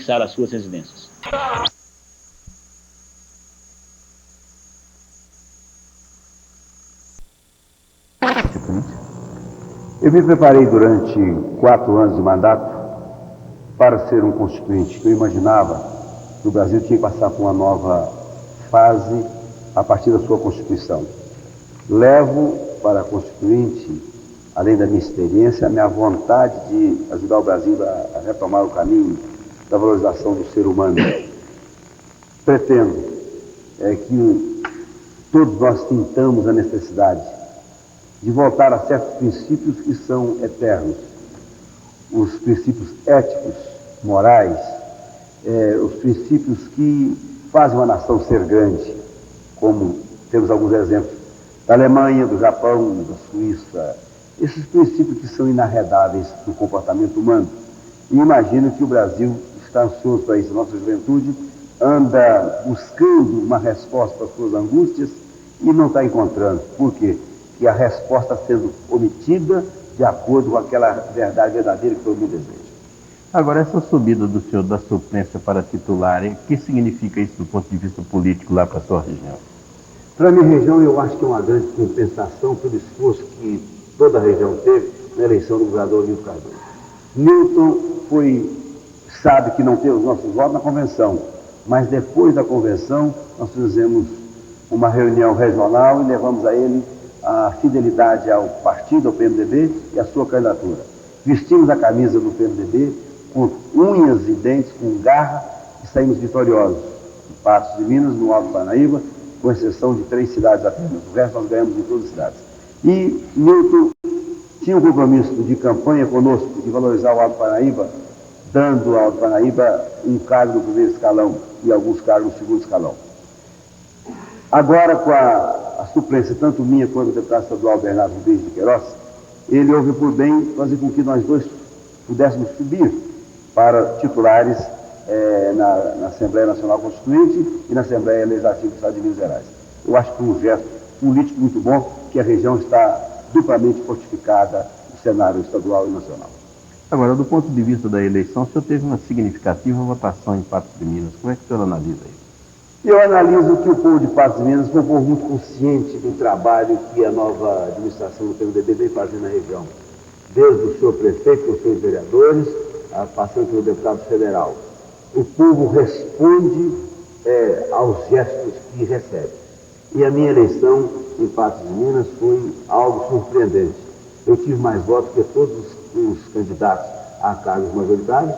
fixar as suas residências. Eu me preparei durante 4 anos de mandato para ser um constituinte. Eu imaginava que o Brasil tinha que passar por uma nova fase a partir da sua Constituição. Levo para a Constituinte, além da minha experiência, a minha vontade de ajudar o Brasil a retomar o caminho da valorização do ser humano. Pretendo que todos nós sintamos a necessidade de voltar a certos princípios que são eternos, os princípios éticos, morais, os princípios que fazem uma nação ser grande, como temos alguns exemplos da Alemanha, do Japão, da Suíça, esses princípios que são inarredáveis no comportamento humano. E imagino que o Brasil está ansioso para isso. A nossa juventude anda buscando uma resposta para as suas angústias e não está encontrando. Por quê? Que a resposta está sendo omitida de acordo com aquela verdade verdadeira que todo mundo deseja. Agora, essa subida do senhor da suplência para titular, o que significa isso do ponto de vista político lá para a sua região? Para a minha região, eu acho que é uma grande compensação pelo esforço que toda a região teve na eleição do governador Nilton Cardoso. Nilton sabe que não teve os nossos votos na convenção, mas depois da convenção nós fizemos uma reunião regional e levamos a ele a fidelidade ao partido, ao PMDB e a sua candidatura. Vestimos a camisa do PMDB com unhas e dentes, com garra, e saímos vitoriosos. Em Patos de Minas, no Alto Parnaíba, com exceção de 3 cidades apenas. O resto nós ganhamos em todas as cidades. E Nilton tinha um compromisso de campanha conosco, de valorizar o Alto Parnaíba, dando ao Alto Parnaíba um cargo no primeiro escalão e alguns cargos no segundo escalão. Agora, com a suplência, tanto minha quanto do deputado estadual Bernardo Ribeiro de Queiroz, ele houve por bem fazer com que nós dois pudéssemos subir para titulares na Assembleia Nacional Constituinte e na Assembleia Legislativa do Estado de Minas Gerais. Eu acho que é um gesto político muito bom, que a região está duplamente fortificada no cenário estadual e nacional. Agora, do ponto de vista da eleição, o senhor teve uma significativa votação em Patos de Minas. Como é que o senhor analisa isso? Eu analiso que o povo de Patos de Minas foi um povo muito consciente do trabalho que a nova administração do PMDB vem fazendo na região. Desde o senhor prefeito, os seus vereadores, passando pelo deputado federal. O povo responde aos gestos que recebe. E a minha eleição em Patos de Minas foi algo surpreendente. Eu tive mais votos que todos os candidatos a cargos majoritários,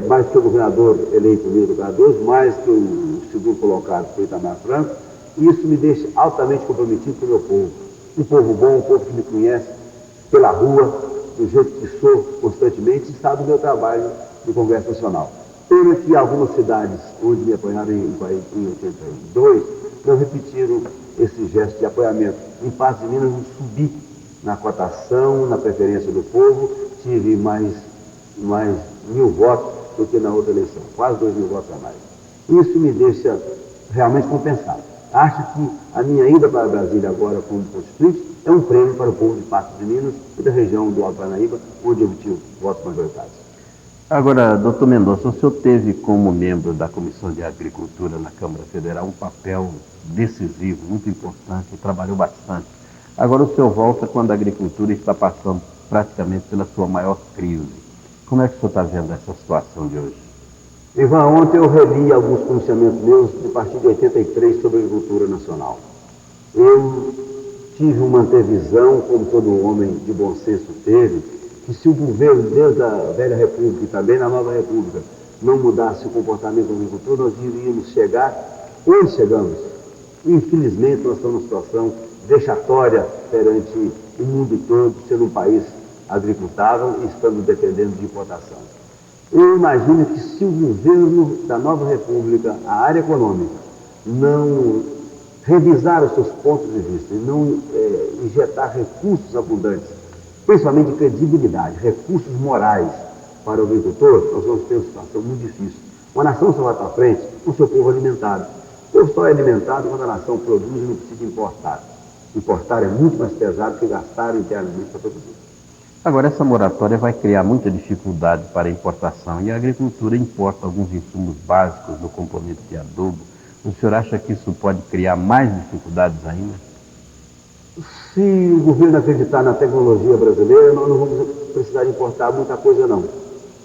mais que o governador eleito Nilton Cardoso, mais que o segundo colocado foi Itamar Franco, e isso me deixa altamente comprometido com o meu povo. Um povo bom, um povo que me conhece pela rua, do jeito que sou constantemente, e sabe do meu trabalho no Congresso Nacional. Pena que algumas cidades onde me apoiaram em 82 não repetiram esse gesto de apoiamento. Em Patos de Minas, eu subi na cotação, na preferência do povo, tive mais 1.000 votos do que na outra eleição, quase 2.000 votos a mais. Isso me deixa realmente compensado. Acho que a minha ida para Brasília agora como constituinte é um prêmio para o povo de Patos de Minas e da região do Alto Parnaíba, onde eu obtive votos majoritários. Agora, doutor Mendonça, o senhor teve como membro da Comissão de Agricultura na Câmara Federal um papel decisivo, muito importante, e trabalhou bastante. Agora o senhor volta quando a agricultura está passando praticamente pela sua maior crise. Como é que o senhor está vendo essa situação de hoje? Ivan, ontem eu reli alguns pronunciamentos meus de partir de 83 sobre a agricultura nacional. Eu tive uma antevisão, como todo homem de bom senso teve, que se o governo, desde a velha república e também na nova república, não mudasse o comportamento da agricultura, nós iríamos chegar onde chegamos. Infelizmente, nós estamos numa situação vexatória perante o mundo todo, sendo um país agricultável e estamos dependendo de importação. Eu imagino que se o governo da nova república, a área econômica, não revisar os seus pontos de vista e não injetar recursos abundantes, principalmente de credibilidade, recursos morais para o agricultor, nós vamos ter uma situação muito difícil. Uma nação só vai para frente com o seu povo alimentado. O povo só é alimentado quando a nação produz e não precisa importar. Importar é muito mais pesado que gastar internamente para produzir. Agora, essa moratória vai criar muita dificuldade para a importação e a agricultura importa alguns insumos básicos do componente de adubo. O senhor acha que isso pode criar mais dificuldades ainda? Se o governo acreditar na tecnologia brasileira, nós não vamos precisar importar muita coisa, não.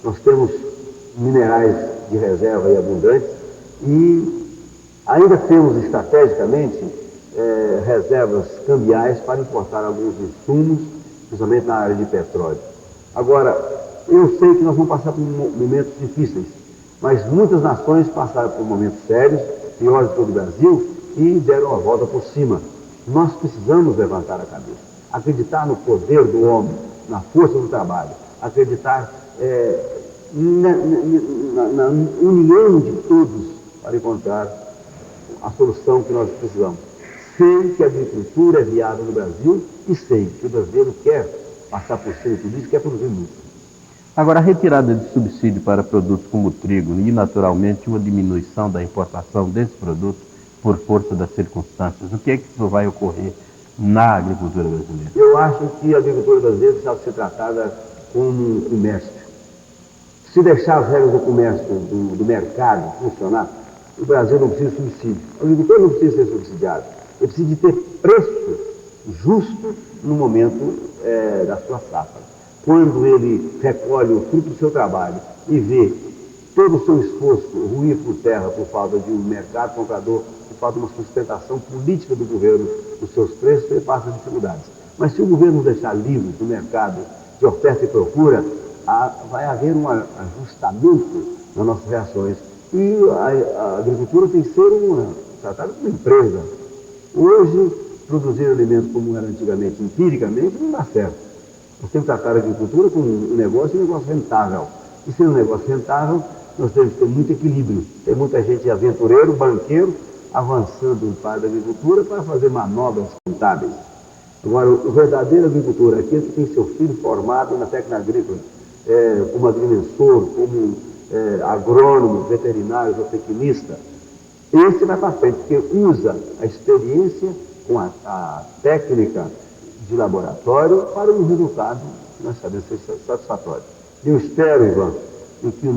Nós temos minerais de reserva e abundantes e ainda temos estrategicamente reservas cambiais para importar alguns insumos, principalmente na área de petróleo. Agora, eu sei que nós vamos passar por momentos difíceis, mas muitas nações passaram por momentos sérios, piores do que o do Brasil, e deram a volta por cima. Nós precisamos levantar a cabeça, acreditar no poder do homem, na força do trabalho, acreditar na união de todos para encontrar a solução que nós precisamos. Sei que a agricultura é viável no Brasil e sei que o brasileiro quer passar por cima de tudo isso, quer produzir muito. Agora, a retirada de subsídio para produtos como o trigo e, naturalmente, uma diminuição da importação desses produtos por força das circunstâncias, o que é que isso vai ocorrer na agricultura brasileira? Eu acho que a agricultura brasileira precisa ser tratada como um comércio. Se deixar as regras do comércio, do mercado funcionar, o Brasil não precisa de subsídio. O agricultor não precisa ser subsidiado. Ele precisa de ter preço justo no momento da sua safra. Quando ele recolhe o fruto do seu trabalho e vê todo o seu esforço ruir por terra por falta de um mercado comprador, por falta de uma sustentação política do governo dos seus preços, ele passa dificuldades. Mas se o governo deixar livre o mercado de oferta e procura, vai haver um ajustamento nas nossas reações. E a agricultura tem que ser tratada como uma empresa. Hoje, produzir alimentos como era antigamente, empiricamente, não dá certo. Nós temos que tratar a agricultura como um negócio rentável. E sendo um negócio rentável, nós temos que ter muito equilíbrio. Tem muita gente aventureiro, banqueiro, avançando para a agricultura para fazer manobras rentáveis. Agora, o verdadeiro agricultor é aquele que tem seu filho formado na técnica agrícola, como agrimensor, como agrônomo, veterinário, zootecnista. Esse vai para frente, porque usa a experiência com a técnica de laboratório para um resultado que nós sabemos ser satisfatório. Eu espero, Ivan, e que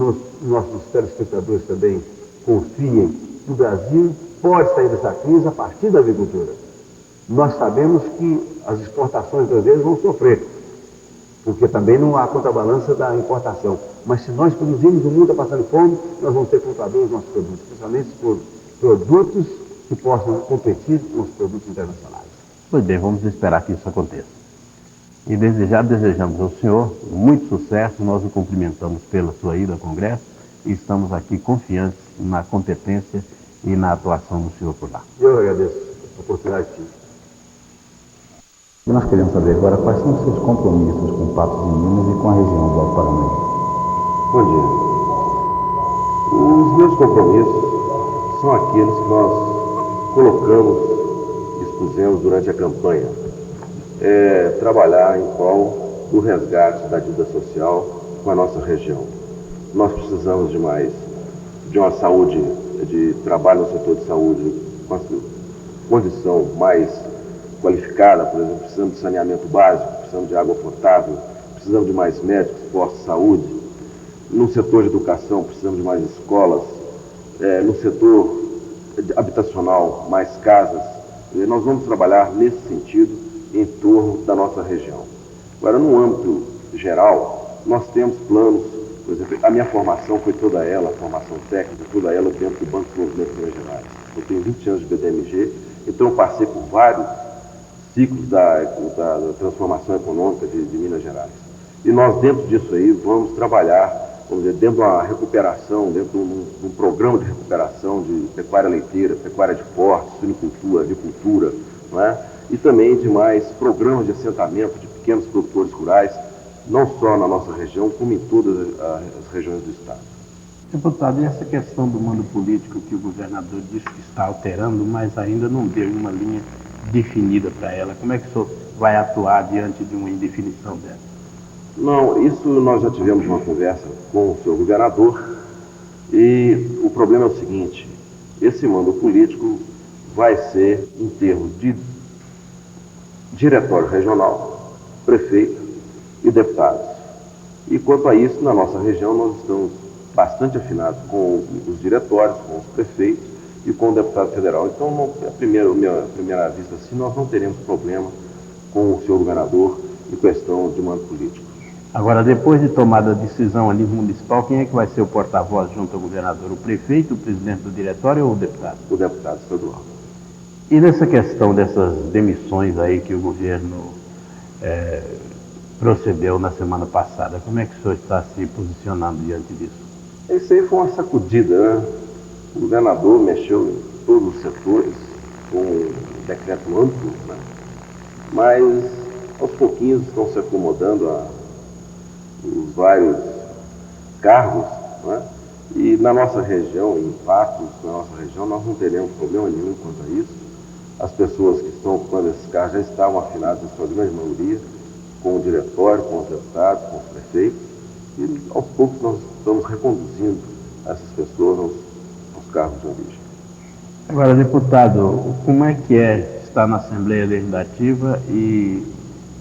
nossos telespectadores também confiem que o Brasil pode sair dessa crise a partir da agricultura. Nós sabemos que as exportações brasileiras vão sofrer, porque também não há contrabalança da importação. Mas se nós produzirmos, o mundo está passando fome, nós vamos ser compradores dos nossos produtos, principalmente por produtos que possam competir com os produtos internacionais. Pois bem, vamos esperar que isso aconteça. E desejamos ao senhor muito sucesso, nós o cumprimentamos pela sua ida ao Congresso e estamos aqui confiantes na competência e na atuação do senhor por lá. Eu agradeço a oportunidade que tive. E nós queremos saber agora quais são os seus compromissos com Patos de Minas e com a região do Alto Paranaíba. Bom dia. Os meus compromissos são aqueles que nós colocamos, expusemos durante a campanha. Trabalhar em prol do resgate da dívida social com a nossa região. Nós precisamos de uma saúde, de trabalho no setor de saúde, com a condição mais qualificada, por exemplo, precisamos de saneamento básico, precisamos de água potável, precisamos de mais médicos, postos de saúde. No setor de educação, precisamos de mais escolas. No setor habitacional, mais casas. E nós vamos trabalhar nesse sentido em torno da nossa região. Agora, no âmbito geral, nós temos planos, por exemplo, a minha formação foi toda ela, a formação técnica, toda ela dentro do Banco de Desenvolvimento de Minas Gerais. Eu tenho 20 anos de BDMG, então eu passei por vários ciclos da transformação econômica de Minas Gerais. E nós, dentro disso aí, vamos trabalhar, vamos dizer, dentro de uma recuperação, dentro de um programa de recuperação de pecuária leiteira, pecuária de porte, suinicultura, avicultura, não é? E também de mais programas de assentamento de pequenos produtores rurais, não só na nossa região, como em todas as regiões do Estado. Deputado, e essa questão do mando político que o governador disse que está alterando, mas ainda não deu uma linha definida para ela, como é que o senhor vai atuar diante de uma indefinição dessa? Não, isso nós já tivemos uma conversa com o senhor governador e o problema é o seguinte, esse mando político vai ser em termos de diretório regional, prefeito e deputados. E quanto a isso, na nossa região, nós estamos bastante afinados com os diretórios, com os prefeitos e com o deputado federal. Então, à primeira vista, assim, nós não teremos problema com o senhor governador em questão de mando político. Agora, depois de tomada a decisão a nível municipal, quem é que vai ser o porta-voz junto ao governador? O prefeito, o presidente do diretório ou o deputado? O deputado estadual. E nessa questão dessas demissões aí que o governo procedeu na semana passada, como é que o senhor está se posicionando diante disso? Isso aí foi uma sacudida, né? O governador mexeu em todos os setores, com um decreto amplo, né? Mas aos pouquinhos estão se acomodando os vários cargos, né? E na nossa região, em Patos, na nossa região, nós não teremos problema nenhum quanto a isso. As pessoas que estão ocupando esses cargos já estavam afinadas, em sua grande maioria, com o diretório, com os deputados, com os prefeitos, e aos poucos nós estamos reconduzindo essas pessoas aos cargos de origem. Agora, deputado, como é que estar na Assembleia Legislativa e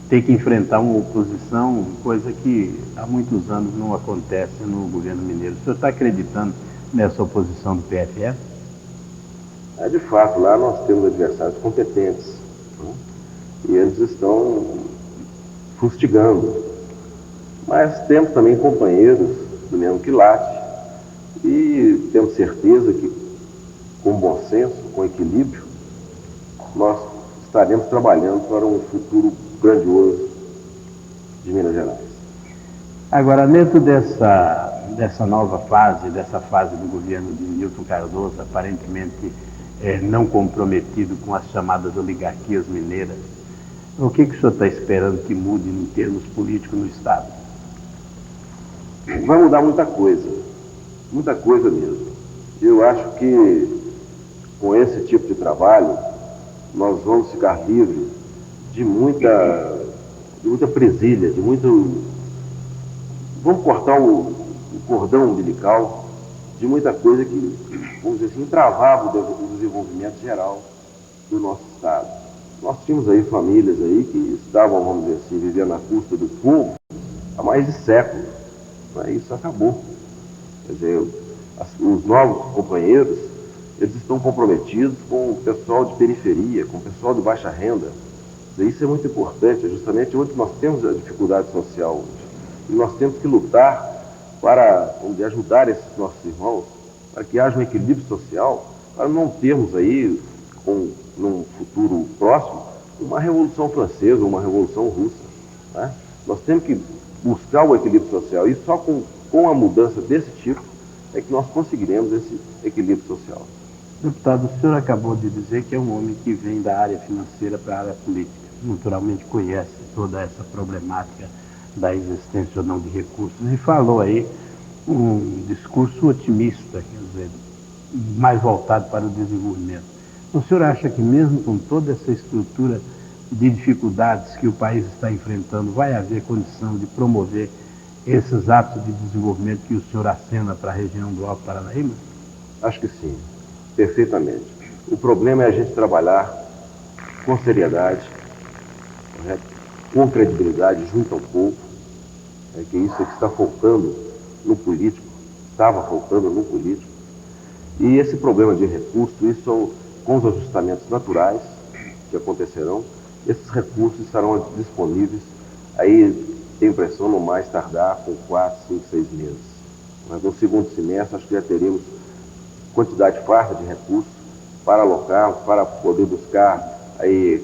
ter que enfrentar uma oposição, coisa que há muitos anos não acontece no governo mineiro? O senhor está acreditando nessa oposição do PFL? De fato, lá nós temos adversários competentes, né? E eles estão fustigando. Mas temos também companheiros do mesmo quilate e temos certeza que, com bom senso, com equilíbrio, nós estaremos trabalhando para um futuro grandioso de Minas Gerais. Agora, dentro dessa nova fase, dessa fase do governo de Nilton Cardoso, aparentemente não comprometido com as chamadas oligarquias mineiras, o que o senhor está esperando que mude em termos políticos no Estado? Vai mudar muita coisa mesmo. Eu acho que com esse tipo de trabalho nós vamos ficar livres de muita presilha, vamos cortar o cordão umbilical de muita coisa que, vamos dizer assim, travava o desenvolvimento geral do nosso Estado. Nós tínhamos aí famílias aí que estavam, vamos dizer assim, vivendo à custa do povo há mais de séculos. Mas isso acabou. Quer dizer, os novos companheiros, eles estão comprometidos com o pessoal de periferia, com o pessoal de baixa renda. Isso é muito importante, é justamente onde nós temos a dificuldade social hoje. E nós temos que lutar para, vamos dizer, ajudar esses nossos irmãos, para que haja um equilíbrio social, para não termos aí, num futuro próximo, uma revolução francesa, uma revolução russa, né? Nós temos que buscar o equilíbrio social e só com a mudança desse tipo é que nós conseguiremos esse equilíbrio social. Deputado, o senhor acabou de dizer que é um homem que vem da área financeira para a área política. Naturalmente conhece toda essa problemática da existência ou não de recursos e falou aí um discurso otimista, quer dizer, mais voltado para o desenvolvimento. O senhor acha que mesmo com toda essa estrutura de dificuldades que o país está enfrentando, vai haver condição de promover esses atos de desenvolvimento que o senhor acena para a região do Alto Paranaíba? Acho que sim, perfeitamente. O problema é a gente trabalhar com seriedade, correto? Com credibilidade junto ao povo, que isso é que está faltando no político, estava faltando no político. E esse problema de recursos, isso com os ajustamentos naturais que acontecerão, esses recursos estarão disponíveis, aí tenho impressão, no mais tardar, com 4, 5, 6 meses. Mas no segundo semestre, acho que já teremos quantidade farta de recursos para alocar, para poder buscar aí,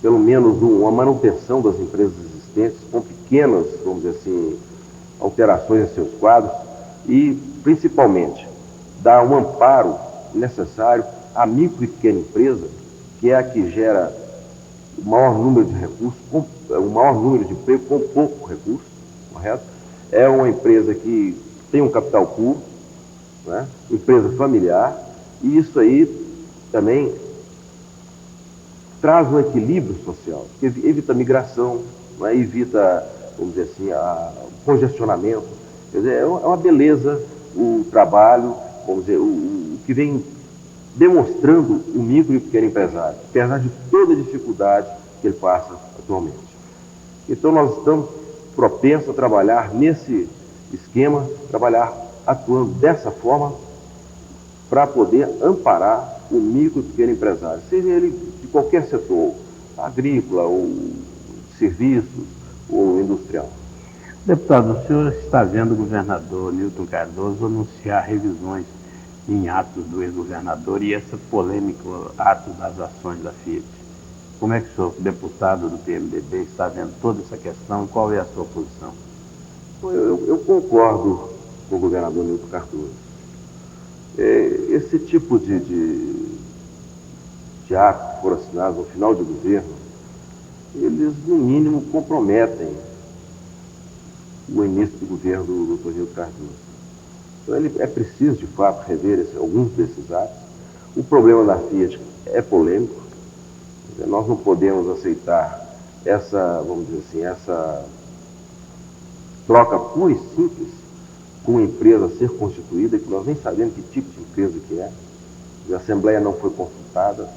pelo menos uma manutenção das empresas existentes, com pequenas, vamos dizer assim, alterações em seus quadros e, principalmente, dar um amparo necessário à micro e pequena empresa, que é a que gera o maior número de recursos, o maior número de emprego com pouco recurso, correto? É uma empresa que tem um capital puro, né? Empresa familiar, e isso aí também traz um equilíbrio social, que evita a migração, né? Evita, vamos dizer assim, o congestionamento. Quer dizer, é uma beleza o trabalho, vamos dizer, o que vem demonstrando o micro e pequeno empresário, apesar de toda a dificuldade que ele passa atualmente. Então nós estamos propenso a trabalhar nesse esquema, trabalhar atuando dessa forma para poder amparar o micro e pequeno empresário, seja ele de qualquer setor, agrícola, ou serviços, ou industrial. Deputado, o senhor está vendo o governador Newton Cardoso anunciar revisões em atos do ex-governador e essa polêmica ato das ações da Fiat. Como é que o senhor, deputado do PMDB, está vendo toda essa questão? Qual é a sua posição? Eu concordo com o governador Newton Cardoso. Esse tipo de atos que foram assinados no final de governo, eles, no mínimo, comprometem o início do governo do Dr. Newton Cardoso. Então, é preciso, de fato, rever alguns desses atos. O problema da Fiat é polêmico. Nós não podemos aceitar essa, vamos dizer assim, essa troca pura e simples com uma empresa a ser constituída, que nós nem sabemos que tipo de empresa que é. A Assembleia não foi consultada.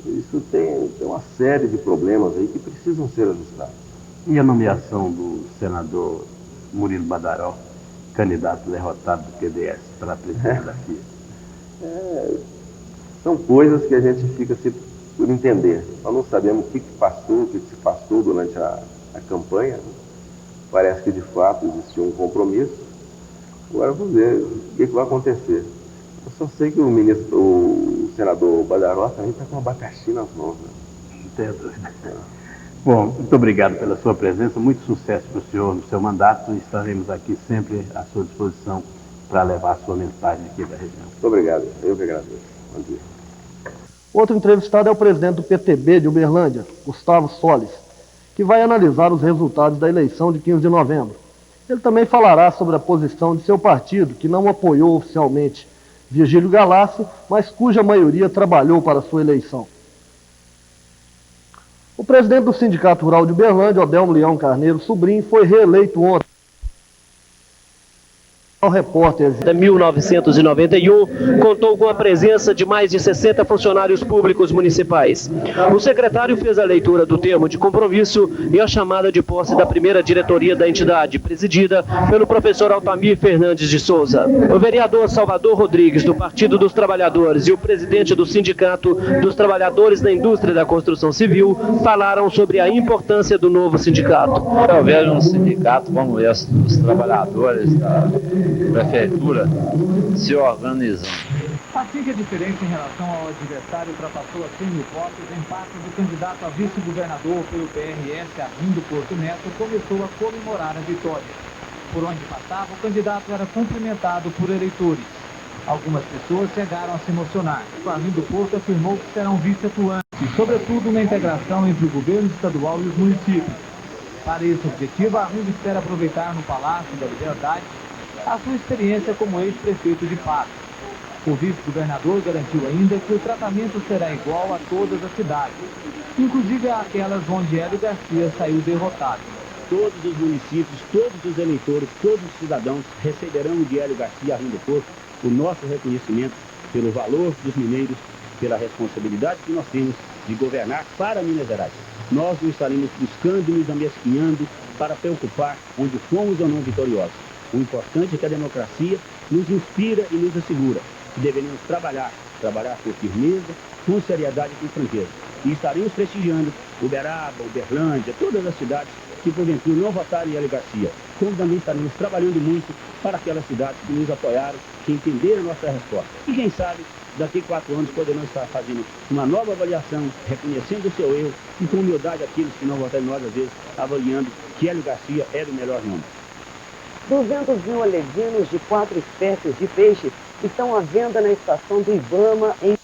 Isso tem uma série de problemas aí que precisam ser ajustados. E a nomeação do senador Murilo Badaró, candidato derrotado do PDS para a presidência da Fiat? São coisas que a gente fica por entender. Nós não sabemos o que passou, o que se passou durante a campanha. Parece que, de fato, existiu um compromisso. Agora vamos ver o que vai acontecer. Eu só sei que o senador Badaró também está com abacaxi nas mãos. Né? Não tenho dúvida. Bom, muito obrigado pela sua presença, muito sucesso para o senhor no seu mandato e estaremos aqui sempre à sua disposição para levar a sua mensagem aqui da região. Muito obrigado, eu que agradeço. Bom dia. Outro entrevistado é o presidente do PTB de Uberlândia, Gustavo Solis, que vai analisar os resultados da eleição de 15 de novembro. Ele também falará sobre a posição de seu partido, que não apoiou oficialmente Virgílio Galassi, mas cuja maioria trabalhou para sua eleição. O presidente do Sindicato Rural de Uberlândia, Odelmo Leão Carneiro Sobrinho, foi reeleito ontem. O repórter de 1991 contou com a presença de mais de 60 funcionários públicos municipais. O secretário fez a leitura do termo de compromisso e a chamada de posse da primeira diretoria da entidade, presidida pelo professor Altamir Fernandes de Souza. O vereador Salvador Rodrigues, do Partido dos Trabalhadores, e o presidente do Sindicato dos Trabalhadores da Indústria da Construção Civil falaram sobre a importância do novo sindicato. Eu vejo um sindicato como esse, dos trabalhadores da prefeitura se organizando. Assim que a diferença em relação ao adversário ultrapassou as 100 mil votos, o empate do candidato a vice-governador pelo PRS, Arlindo Porto Neto, começou a comemorar a vitória. Por onde passava, o candidato era cumprimentado por eleitores. Algumas pessoas chegaram a se emocionar. O Arlindo Porto afirmou que serão vice-atuantes, sobretudo na integração entre o governo estadual e os municípios. Para esse objetivo, Arlindo espera aproveitar no Palácio da Liberdade a sua experiência como ex-prefeito de Patos. O vice-governador garantiu ainda que o tratamento será igual a todas as cidades, inclusive àquelas onde Hélio Garcia saiu derrotado. Todos os municípios, todos os eleitores, todos os cidadãos receberão de Hélio Garcia Arlindo Porto o nosso reconhecimento pelo valor dos mineiros, pela responsabilidade que nós temos de governar para Minas Gerais. Nós não estaremos buscando e nos amesquinhando para preocupar onde fomos ou não vitoriosos. O importante é que a democracia nos inspira e nos assegura que deveremos trabalhar com firmeza, com seriedade e com franqueza. E estaremos prestigiando Uberaba, Uberlândia, todas as cidades que porventura não votaram em Hélio Garcia. Como também estaremos trabalhando muito para aquelas cidades que nos apoiaram, que entenderam a nossa resposta. E quem sabe, daqui a 4 anos poderão estar fazendo uma nova avaliação, reconhecendo o seu erro e com humildade aqueles que não votaram em nós, às vezes, avaliando que Hélio Garcia era o melhor nome. 200 mil alevinos de 4 espécies de peixe estão à venda na estação do Ibama em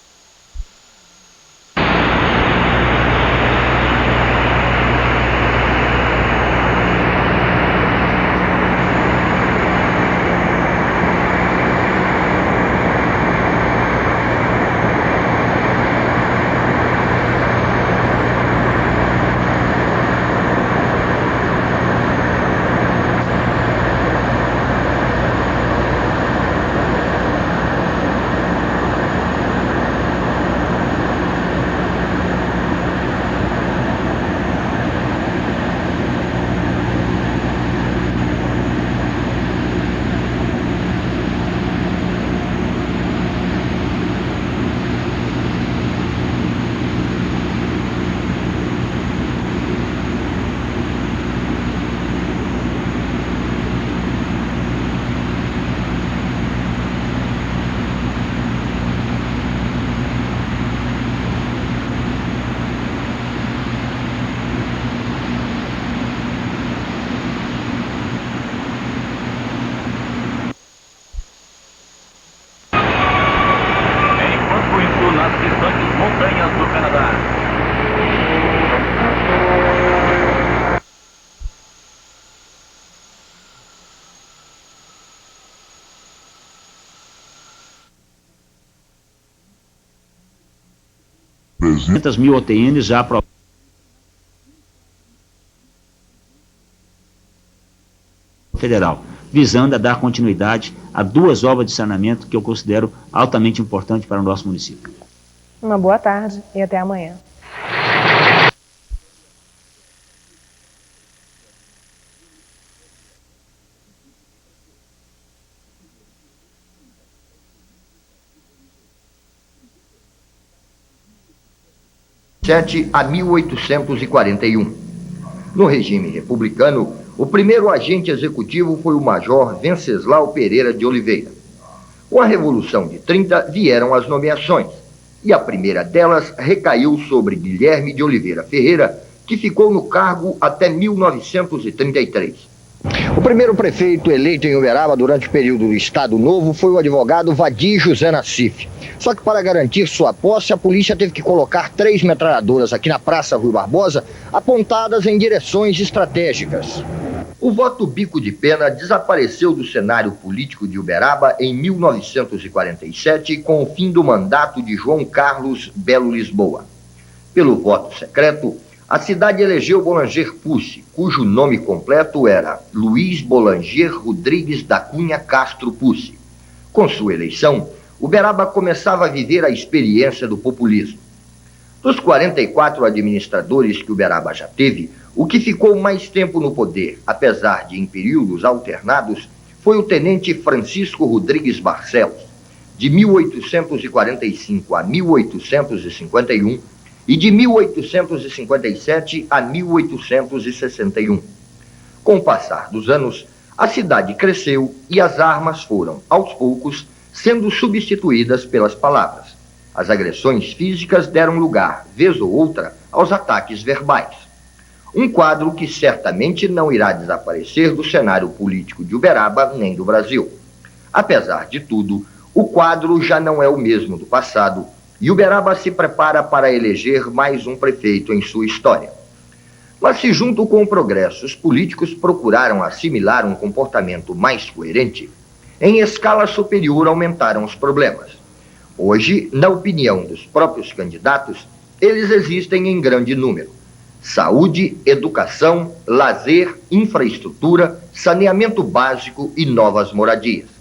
300.000 OTNs já aprovadas federal, visando a dar continuidade a 2 obras de saneamento que eu considero altamente importantes para o nosso município. Uma boa tarde e até amanhã. A 1841. No regime republicano, o primeiro agente executivo foi o Major Venceslau Pereira de Oliveira. Com a Revolução de 30 vieram as nomeações, e a primeira delas recaiu sobre Guilherme de Oliveira Ferreira, que ficou no cargo até 1933. O primeiro prefeito eleito em Uberaba durante o período do Estado Novo foi o advogado Vadir José Nassif. Só que para garantir sua posse, a polícia teve que colocar 3 metralhadoras aqui na Praça Rui Barbosa, apontadas em direções estratégicas. O voto bico de pena desapareceu do cenário político de Uberaba em 1947, com o fim do mandato de João Carlos Belo Lisboa. Pelo voto secreto, a cidade elegeu Bolanger Pucci, cujo nome completo era Luiz Bolanger Rodrigues da Cunha Castro Pucci. Com sua eleição, Uberaba começava a viver a experiência do populismo. Dos 44 administradores que Uberaba já teve, o que ficou mais tempo no poder, apesar de em períodos alternados, foi o tenente Francisco Rodrigues Barcelos, de 1845 a 1851, e de 1857 a 1861. Com o passar dos anos, a cidade cresceu e as armas foram, aos poucos, sendo substituídas pelas palavras. As agressões físicas deram lugar, vez ou outra, aos ataques verbais. Um quadro que certamente não irá desaparecer do cenário político de Uberaba nem do Brasil. Apesar de tudo, o quadro já não é o mesmo do passado, e Uberaba se prepara para eleger mais um prefeito em sua história. Mas se junto com o progresso, os políticos procuraram assimilar um comportamento mais coerente, em escala superior aumentaram os problemas. Hoje, na opinião dos próprios candidatos, eles existem em grande número. Saúde, educação, lazer, infraestrutura, saneamento básico e novas moradias.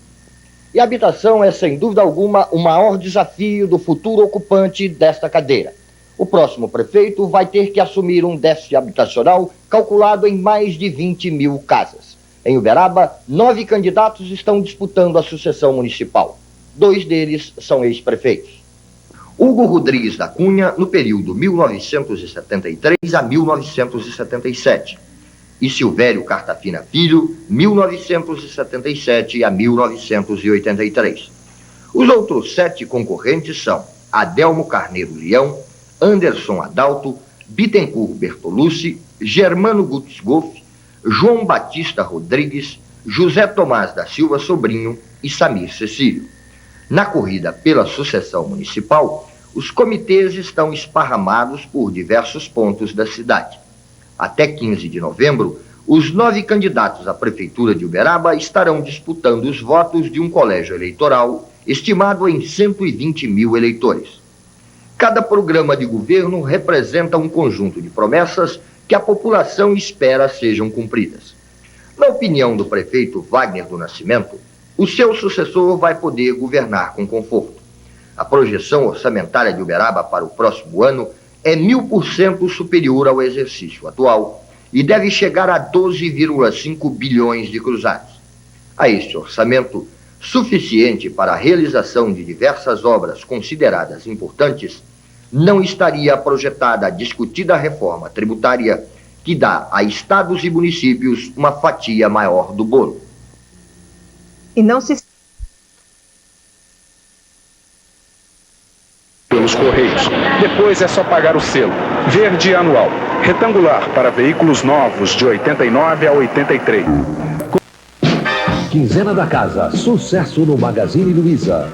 E a habitação é, sem dúvida alguma, o maior desafio do futuro ocupante desta cadeira. O próximo prefeito vai ter que assumir um déficit habitacional calculado em mais de 20 mil casas. Em Uberaba, 9 candidatos estão disputando a sucessão municipal. 2 deles são ex-prefeitos. Hugo Rodrigues da Cunha, no período 1973 a 1977. E Silvério Cartafina Filho, 1977 a 1983. Os outros 7 concorrentes são Adelmo Carneiro Leão, Anderson Adalto, Bittencourt Bertolucci, Germano Gutz Goff, João Batista Rodrigues, José Tomás da Silva Sobrinho e Samir Cecílio. Na corrida pela sucessão municipal, os comitês estão esparramados por diversos pontos da cidade. Até 15 de novembro, os 9 candidatos à Prefeitura de Uberaba estarão disputando os votos de um colégio eleitoral estimado em 120 mil eleitores. Cada programa de governo representa um conjunto de promessas que a população espera sejam cumpridas. Na opinião do prefeito Wagner do Nascimento, o seu sucessor vai poder governar com conforto. A projeção orçamentária de Uberaba para o próximo ano é 1000% superior ao exercício atual e deve chegar a 12,5 bilhões de cruzados. A este orçamento, suficiente para a realização de diversas obras consideradas importantes, não estaria projetada a discutida reforma tributária que dá a estados e municípios uma fatia maior do bolo. E não se... pelos Correios. Depois é só pagar o selo. Verde anual. Retangular para veículos novos de 89 a 83. Quinzena da Casa. Sucesso no Magazine Luiza.